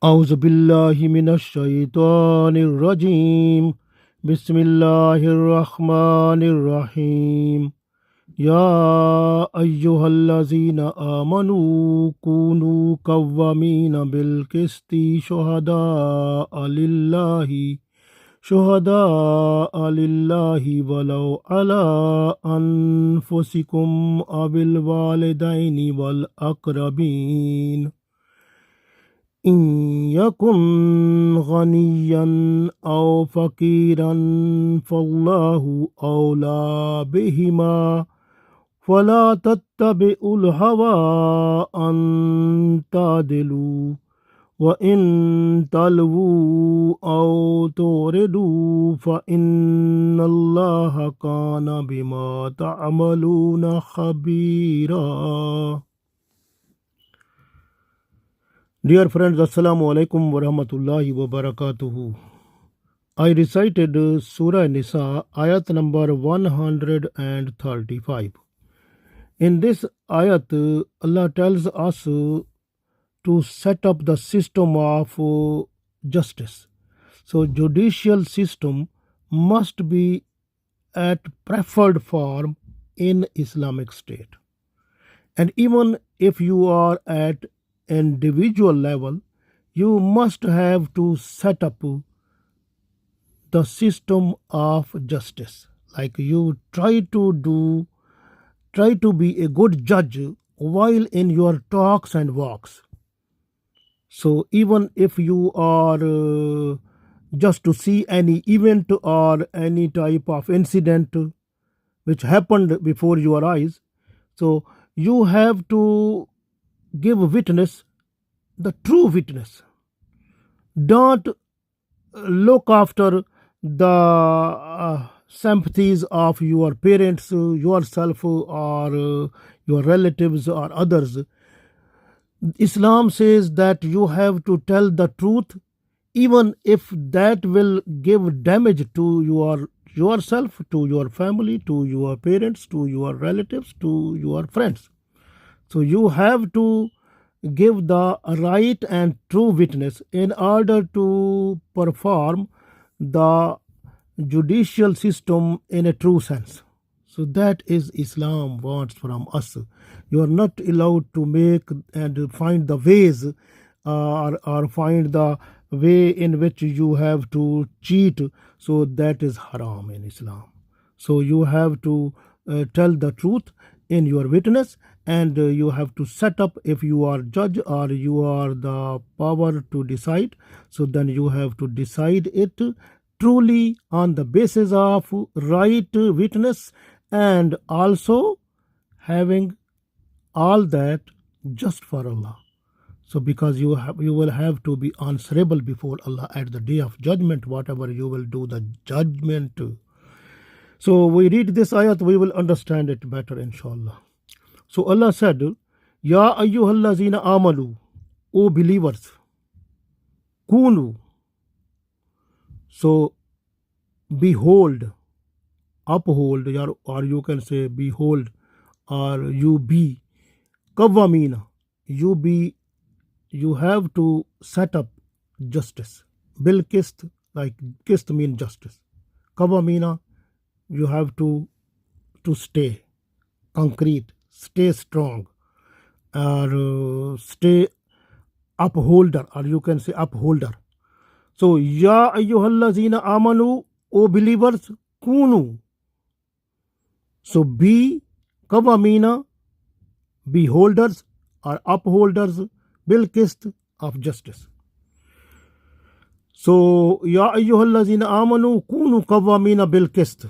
أعوذ بالله من الشيطان الرجيم بسم الله الرحمن الرحيم يا أيها الذين آمنوا كونوا قوامين بالقسط شهداء لله ولو على أنفسكم أو الوالدين والأقربين إن يكن غنيا أو فقيرا فالله أولى بهما فلا تتبعوا الهوى أن تعدلوا وإن تلووا أو توردوا فإن الله كان بما تعملون خبيرا. Dear friends, Assalamu alaikum wa rahmatullahi wa barakatuhu. I recited Surah An-Nisa Ayat number 135. In this ayat, Allah tells us to set up the system of justice. So judicial system must be at preferred form in Islamic State. And even if you are at individual level, you must have to set up the system of justice. Like you try to be a good judge while in your talks and walks. So even if you are just to see any event or any type of incident which happened before your eyes, so you have to give witness, the true witness. Don't look after the sympathies of your parents, yourself, or your relatives or others. Islam says that you have to tell the truth, even if that will give damage to yourself, to your family, to your parents, to your relatives, to your friends. So you have to give the right and true witness in order to perform the judicial system in a true sense. So that is Islam wants from us. You are not allowed to make and find the ways or find the way in which you have to cheat. So that is haram in Islam. So you have to tell the truth in your witness, and you have to set up, if you are judge or you are the power to decide, so then you have to decide it truly on the basis of right witness, and also having all that just for Allah. So because you will have to be answerable before Allah at the day of judgment, whatever you will do the judgment. So we read this ayat, we will understand it better, inshallah. So Allah said, Ya ayyuhallazina amanu, O believers, kunu. So behold, uphold, or you can say behold, or you be, kawamina, you have to set up justice. Bil kist, like kist mean justice. Kawamina, you have to stay concrete, stay strong, or stay upholder, or you can say upholder. So ya ayyuhallazina amanu, O believers, kunu. So be kawamina, beholders or upholders, bil kist, of justice. So ya ayyuhallazina amanu kunu kawamina bil kist.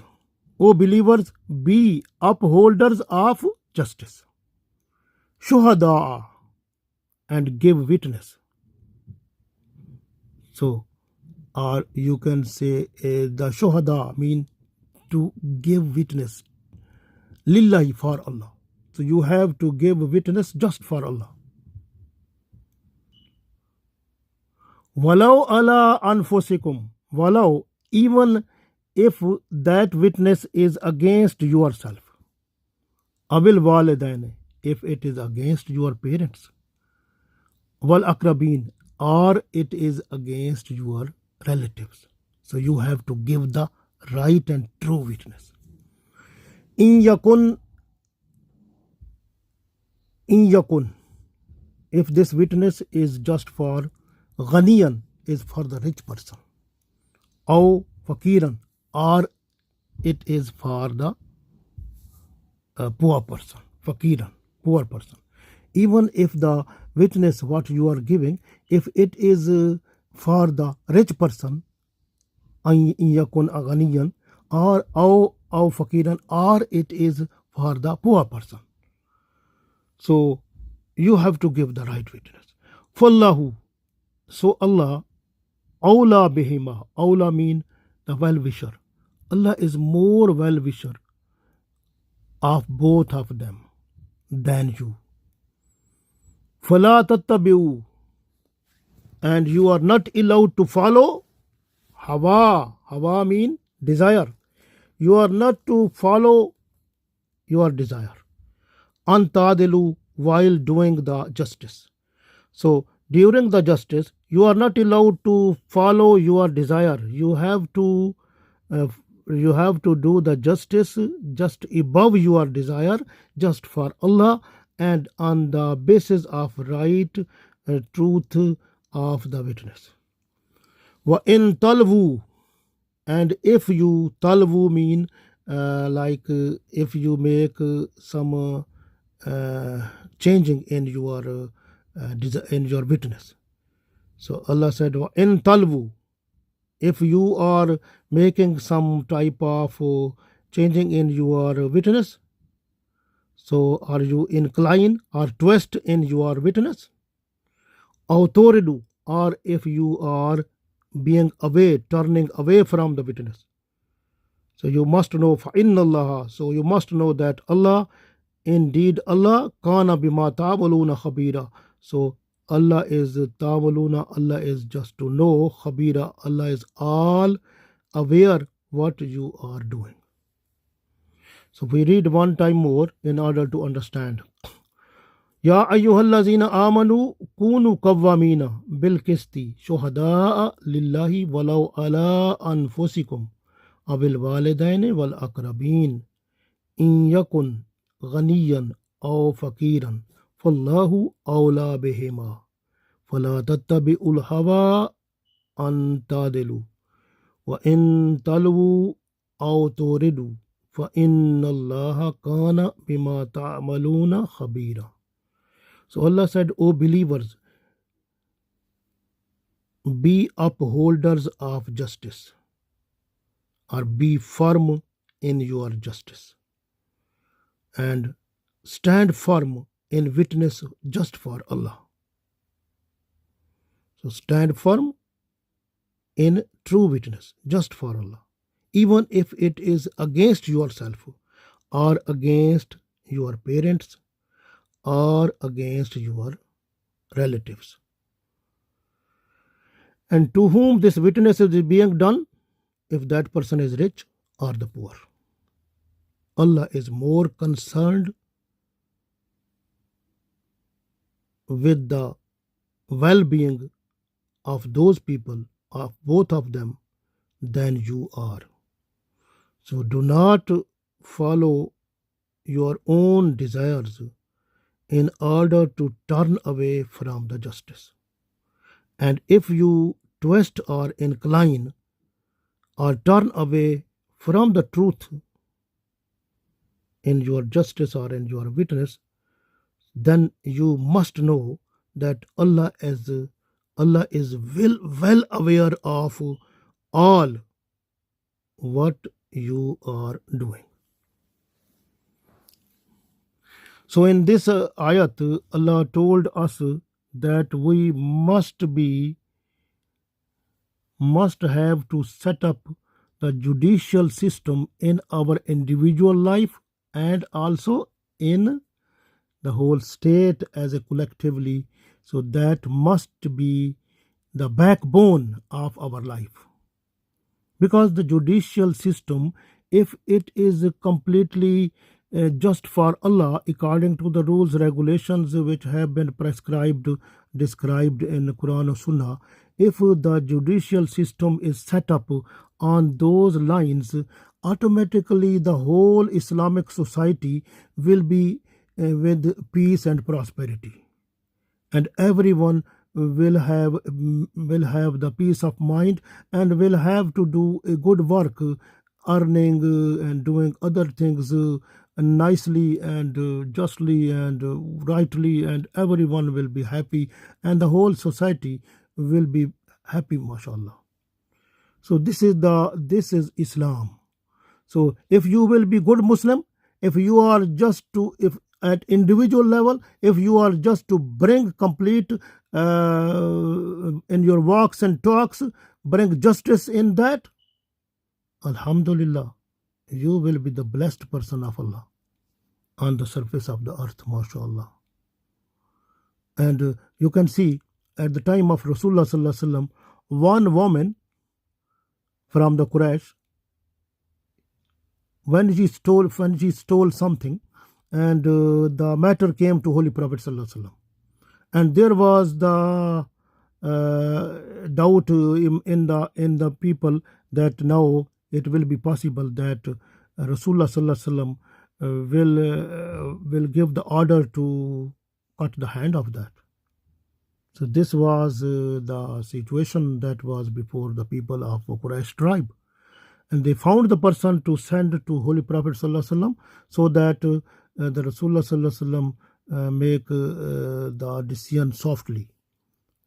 O believers, be upholders of justice. Shuhada, and give witness. So, or you can say the shuhada mean to give witness. Lillahi, for Allah. So you have to give witness just for Allah. Walau ala anfusikum. Walau, even if that witness is against yourself. Abil walidain, if it is against your parents. Wal akrabin, or it is against your relatives. So you have to give the right and true witness. In yakun, if this witness is just for ghaniyan, is for the rich person, or fakiran, or it is for the poor person, fakiran, poor person. Even if the witness what you are giving, if it is for the rich person, in yakun ghaniyan, or fakiran, or it is for the poor person. So you have to give the right witness. Fallahu, so Allah, awla bihima, awla mean the well-wisher. Allah is more well-wisher of both of them than you. Fala tattabi'u, and you are not allowed to follow hawa. Hawa mean desire. You are not to follow your desire. Antadilu, while doing the justice. So during the justice, you are not allowed to follow your desire. You have to do the justice just above your desire, just for Allah, and on the basis of right truth of the witness. Wa in talvu, and if you talvu mean if you make some changing in your witness. So Allah said, in talvu, if you are making some type of changing in your witness, so are you incline or twist in your witness? Autoridu, or if you are being away, turning away from the witness. So you must know, فَإِنَّ اللَّهَ, so you must know that Allah, indeed Allah, kana bima ta'maluna khabira. So Allah is ta'maluna, Allah is just to know, khabira, Allah is all aware what you are doing. So we read one time more in order to understand. Ya ayyuhallazina amanu kunu qawwamina bil qisti shuhada'a lillahi walau ala anfusikum abil walidaini wal aqrabin in yakun ghaniyan aw fakiran fallahu awla bihima fala tattabi'ul hawa an tadilu wa in talwu aw turidu fa inna allaha kana bima ta'maluna khabira. So Allah said, O believers, be upholders of justice, or be firm in your justice, and stand firm in witness just for Allah. So stand firm in true witness just for Allah, even if it is against yourself, or against your parents, or against your relatives. And to whom this witness is being done, if that person is rich or the poor. Allah is more concerned with the well-being of those people, of both of them, than you are. So do not follow your own desires in order to turn away from the justice. And if you twist or incline or turn away from the truth in your justice or in your witness, then you must know that Allah is well aware of all what you are doing. So in this ayat, Allah told us that we must have to set up the judicial system in our individual life and also in the whole state as a collectively. So that must be the backbone of our life. Because the judicial system, if it is completely just for Allah according to the rules, regulations which have been described in the Quran or Sunnah. If the judicial system is set up on those lines, automatically the whole Islamic society will be with peace and prosperity, and everyone will have the peace of mind and will have to do a good work, earning and doing other things nicely and justly and rightly, and everyone will be happy and the whole society will be happy, mashallah. So this is Islam. So if you will be good Muslim, if you are just to, if at individual level, if you are just to bring complete in your walks and talks, bring justice in that, alhamdulillah, you will be the blessed person of Allah on the surface of the earth, mashallah. And you can see at the time of Rasulullah sallallahu alaihi wasallam, one woman from the Quraysh, when she stole something, and the matter came to Holy Prophet sallallahu alaihi wasallam, and there was the doubt in the people that now it will be possible that Rasulullah sallallahu alaihi wasallam will give the order to cut the hand of that. So this was the situation that was before the people of Quraysh tribe, and they found the person to send to Holy Prophet sallallahu alaihi wasallam, so that the Rasulullah sallallahu alaihi wasallam make the decision softly.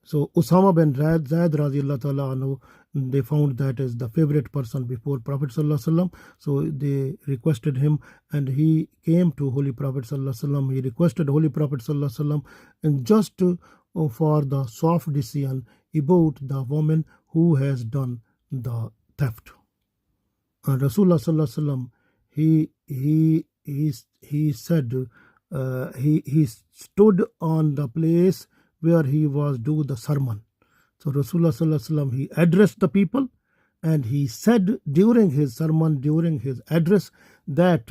So Usama bin Zaid radiallahu ta'ala anhu, they found that as the favorite person before Prophet sallallahu alaihi wasallam. So they requested him, and he came to Holy Prophet sallallahu alaihi wasallam. He requested Holy Prophet sallallahu alaihi wasallam, and just for the soft decision about the woman who has done the theft. And Rasulullah sallallahu alaihi wasallam, he said, he stood on the place where he was do the sermon. So Rasulullah sallallahu alaihi wasallam, he addressed the people, and he said during his sermon, during his address, that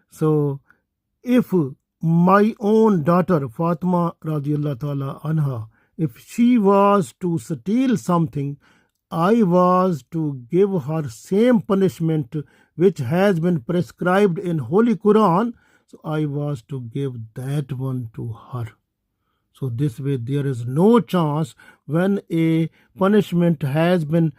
so if my own daughter Fatima radiallahu ta'ala anha, if she was to steal something, I was to give her same punishment which has been prescribed in Holy Quran. So I was to give that one to her. So this way there is no chance when a punishment has been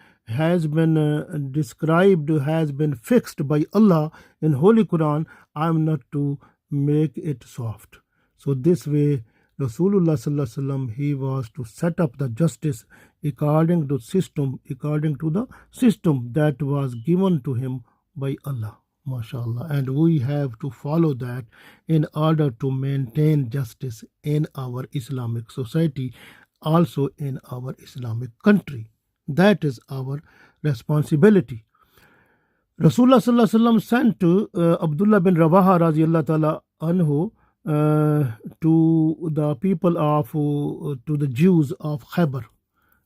described, has been fixed by Allah in Holy Quran, I am not to make it soft. So this way Rasulullah sallallahu alaihi wasallam, he was to set up the justice according to the system that was given to him by Allah, mashallah. And we have to follow that in order to maintain justice in our Islamic society, also in our Islamic country. That is our responsibility. Rasulullah sallallahu alaihi wasallam sent Abdullah bin Rawaha radiallahu ta'ala anhu to the people of to the Jews of Khaybar.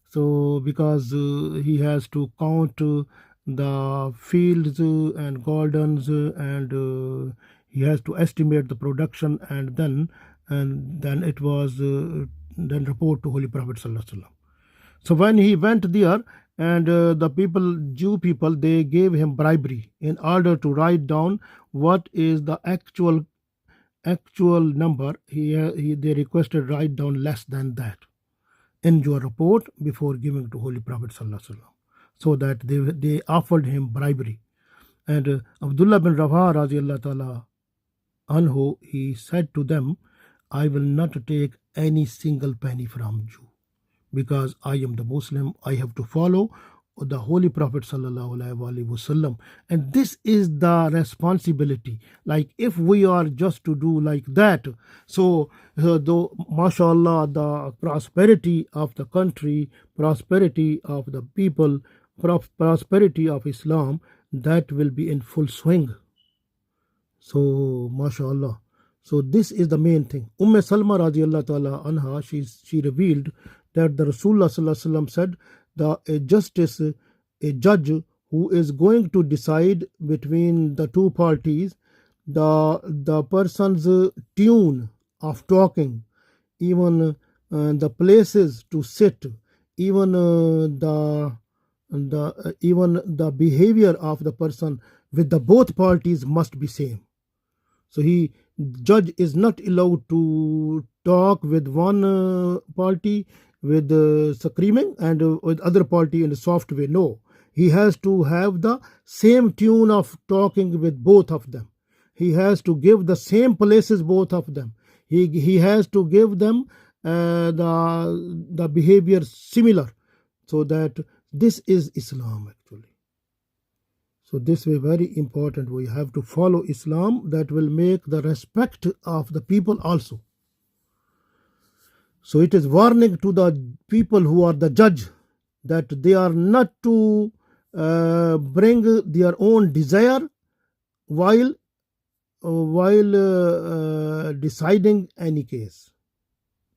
So because he has to count the fields and gardens, and he has to estimate the production, and then it was then report to Holy Prophet sallallahu alaihi wasallam. So when he went there, and the Jew people, they gave him bribery in order to write down what is the actual number. They requested write down less than that in your report before giving to Holy Prophet sallallahu alaihi wasallam. So that they offered him bribery. And Abdullah bin Rawaha radiallahu ta'ala anhu, he said to them, I will not take any single penny from you, because I am the Muslim. I have to follow the Holy Prophet sallallahu alaihi wasallam, and this is the responsibility. Like if we are just to do like that, so though mashallah, the prosperity of the country, prosperity of the people, prosperity of Islam, that will be in full swing. So mashallah, so this is the main thing. Salma radiallahu ta'ala anha, she revealed that the Rasulullah sallallahu alaihi wasallam said, a judge who is going to decide between the two parties, the person's tune of talking, even the places to sit, even even the behavior of the person with the both parties must be same. So judge is not allowed to talk with one party with screaming and with other party in a soft way. No, he has to have the same tune of talking with both of them. He has to give the same places both of them. He has to give them the behavior similar, so that this is Islam actually. So this way very important. We have to follow Islam, that will make the respect of the people also. So it is warning to the people who are the judge, that they are not to bring their own desire while deciding any case.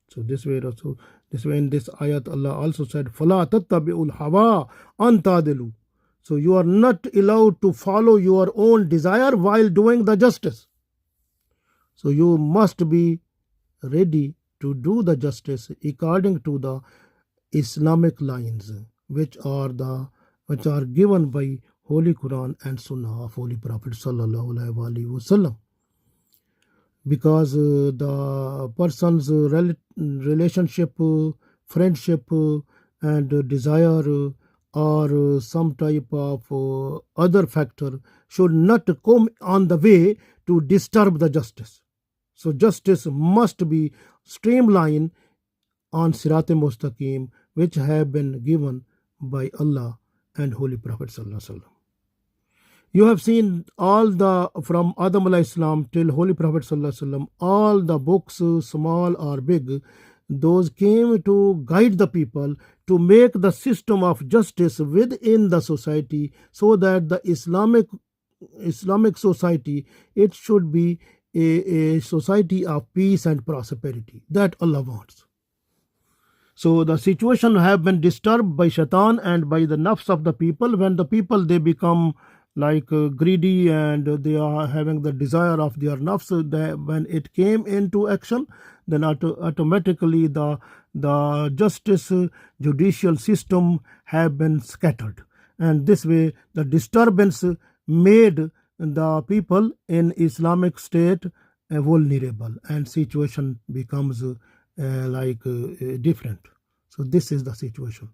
So this way also, in this ayat Allah also said, فَلَا تَتَّبِعُوا الْهَوَىٰ أَن تَعْدِلُوا. So you are not allowed to follow your own desire while doing the justice. So you must be ready to do the justice according to the Islamic lines, which are given by Holy Quran and Sunnah of Holy Prophet Sallallahu Alaihi Wasallam. Because the person's relationship, friendship, and desire, or some type of other factor should not come on the way to disturb the justice. So justice must be streamlined on Sirat Mustaqim, which have been given by Allah and Holy Prophet Sallallahu Alaihi Wasallam. You have seen all from Adam alayhi salam till Holy Prophet Sallallahu Alaihi Wasallam, all the books, small or big, those came to guide the people to make the system of justice within the society, so that the Islamic society, it should be a society of peace and prosperity that Allah wants. So the situation have been disturbed by shaitan and by the nafs of the people. When the people, they become like greedy, and they are having the desire of their nafs, when it came into action, then automatically the justice judicial system have been scattered, and this way the disturbance made the people in Islamic state vulnerable, and situation becomes different. So this is the situation.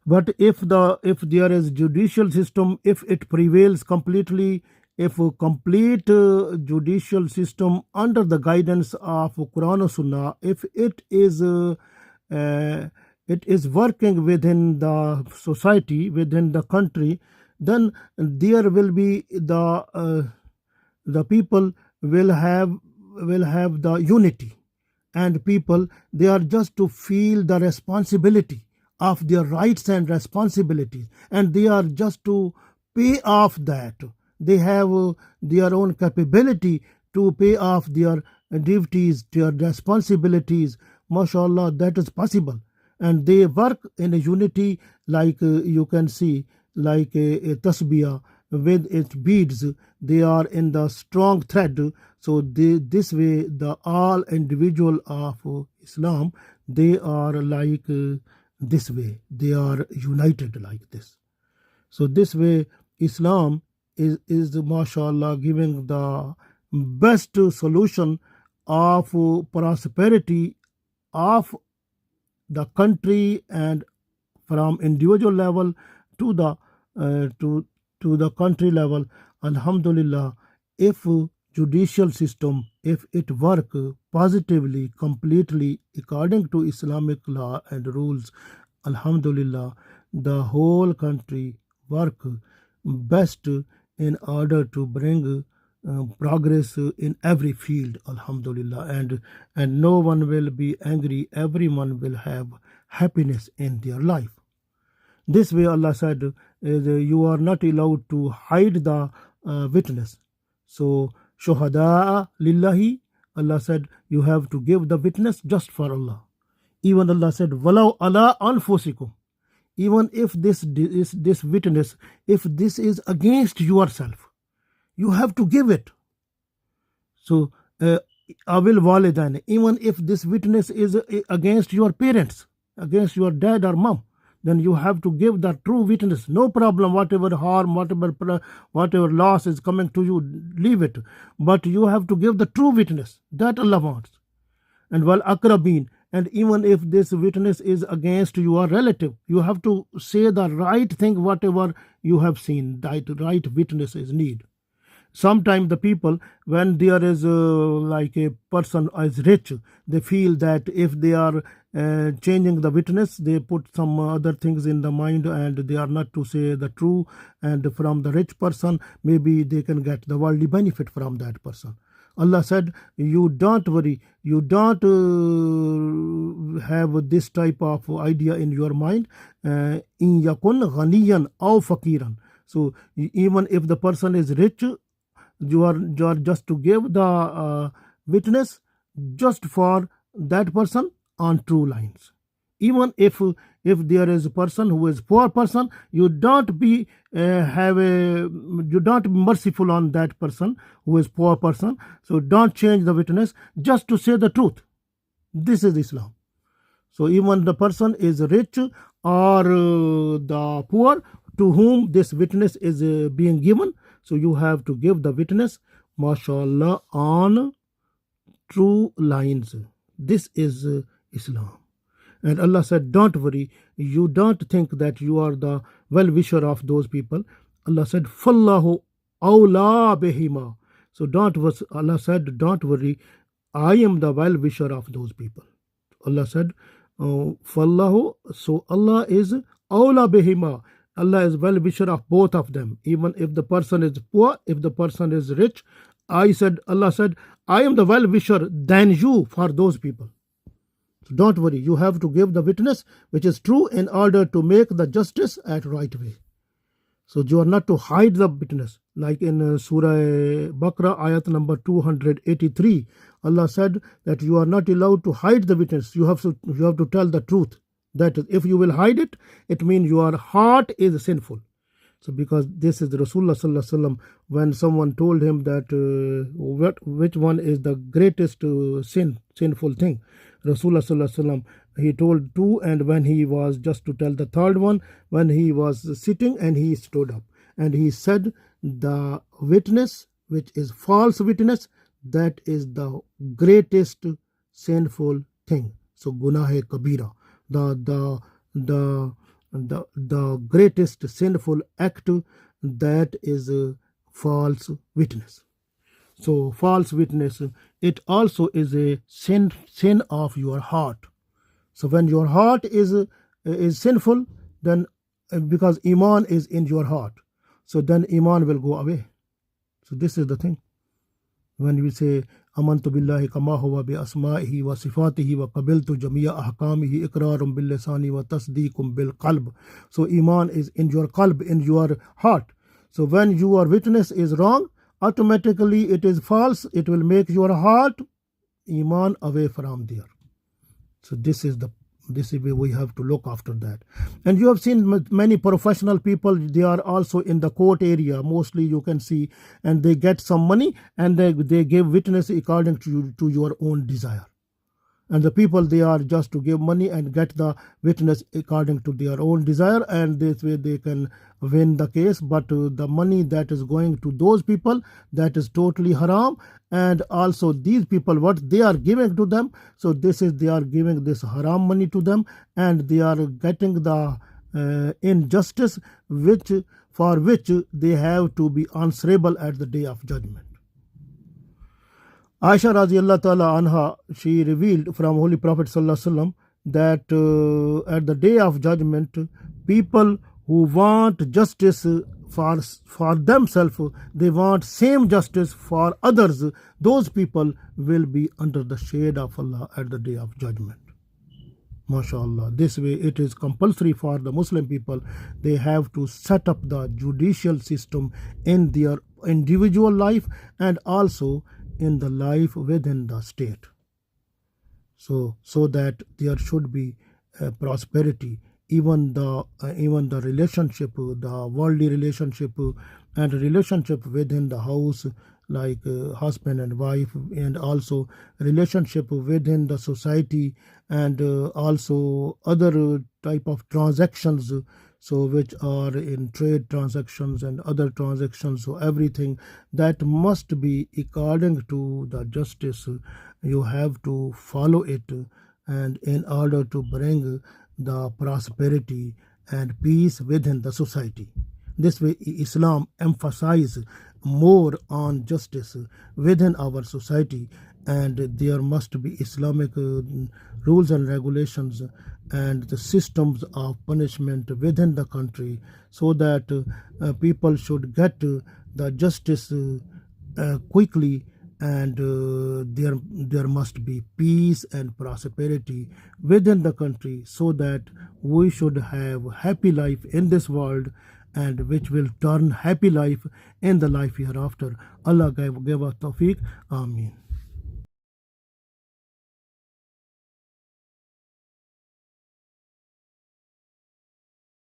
But if there is judicial system, if it prevails completely, if a complete judicial system under the guidance of Quran or Sunnah, if it is working within the society, within the country, then there will be the people will have the unity, and people, they are just to feel the responsibility of their rights and responsibilities, and they are just to pay off that. They have their own capability to pay off their duties, their responsibilities. MashaAllah, that is possible. And they work in a unity, like you can see, like a tasbiyah with its beads. They are in the strong thread. So this way, the all individual of Islam, they are like this way. They are united like this. So this way, Islam is mashallah giving the best solution of prosperity of the country, and from individual level to the country level. Alhamdulillah, if judicial system, if it work positively, completely according to Islamic law and rules, alhamdulillah, the whole country work best in order to bring progress in every field, alhamdulillah, and no one will be angry, everyone will have happiness in their life. This way Allah said, you are not allowed to hide the witness. So shuhada lillahi, Allah said, you have to give the witness just for Allah. Even Allah said, walau ala anfusikum, even if this witness, if this is against yourself, you have to give it. So, Awil Walidain, even if this witness is against your parents, against your dad or mom, then you have to give the true witness. No problem, whatever harm, whatever loss is coming to you, leave it. But you have to give the true witness that Allah wants. And wal akrabin, and even if this witness is against your relative, you have to say the right thing, whatever you have seen. That right witness is need. Sometimes the people, when there is like a person is rich, they feel that if they are changing the witness, they put some other things in the mind and they are not to say the true, and from the rich person maybe they can get the worldly benefit from that person. Allah said, you don't worry, you don't have this type of idea in your mind. In yakun ghaniyan aw fakiran. So even if the person is rich, you are just to give the witness just for that person on true lines. Even if there is a person who is poor person, you don't be you don't be merciful on that person who is poor person. So don't change the witness, just to say the truth. This is Islam. So even the person is rich or the poor to whom this witness is being given, so you have to give the witness, mashallah, on true lines. This is Islam. And Allah said, don't worry, you don't think that you are the well-wisher of those people. Allah said, Fallahu awla bihima. So Allah said, don't worry, I am the well-wisher of those people. Allah said, Fallahu, so Allah is awla bihima. Allah is well-wisher of both of them. Even if the person is poor, if the person is rich, Allah said, I am the well-wisher than you for those people. So don't worry, you have to give the witness which is true in order to make the justice at right way. So you are not to hide the witness. Like in Surah Baqarah ayat number 283, Allah said that you are not allowed to hide the witness. You have to tell the truth. That is, if you will hide it, it means your heart is sinful. So because this is Rasulullah sallallahu alaihi wasallam, when someone told him that which one is the greatest sinful thing, Rasulullah sallallahu alaihi wasallam, he told two, and when he was just to tell the third one, when he was sitting and he stood up and he said, the witness which is false witness, that is the greatest sinful thing. So gunah kabira, the greatest sinful act, that is false witness. So false witness, it also is a sin of your heart. So when your heart is sinful, then because iman is in your heart, so then iman will go away. So this is the thing. When we say amantu billahi kama huwa bi asma'ihi wa sifatihi wa qabiltu jami'a ahkamihi iqrarum bil lisani wa tasdiqum bil qalb. So iman is in your qalb, in your heart. So when your witness is wrong, automatically it is false. It will make your heart iman away from there. So this is way we have to look after that. And you have seen many professional people, they are also in the court area, mostly you can see, and they get some money and they give witness according to your own desire. And the people, they are just to give money and get the witness according to their own desire, and this way they can win the case. But the money that is going to those people, that is totally haram. And also these people, what they are giving to them, so they are giving this haram money to them, and they are getting the injustice for which they have to be answerable at the day of judgment. Aisha radiallahu ta'ala anha, she revealed from Holy Prophet sallallahu alaihi wasallam that at the day of judgment, people who want justice for themselves, they want same justice for others, those people will be under the shade of Allah at the day of judgment. MashaAllah. This way it is compulsory for the Muslim people. They have to set up the judicial system in their individual life and also in the life within the state, so that there should be prosperity, even the relationship, the worldly relationship and relationship within the house, like husband and wife, and also relationship within the society, and also other type of transactions, so which are in trade transactions and other transactions. So everything that must be according to the justice, you have to follow it, and in order to bring the prosperity and peace within the society. This way, Islam emphasizes more on justice within our society, and there must be Islamic rules and regulations and the systems of punishment within the country, so that people should get the justice quickly, and there must be peace and prosperity within the country, so that we should have happy life in this world, and which will turn happy life in the life hereafter. Allah give us tawfiq. Ameen.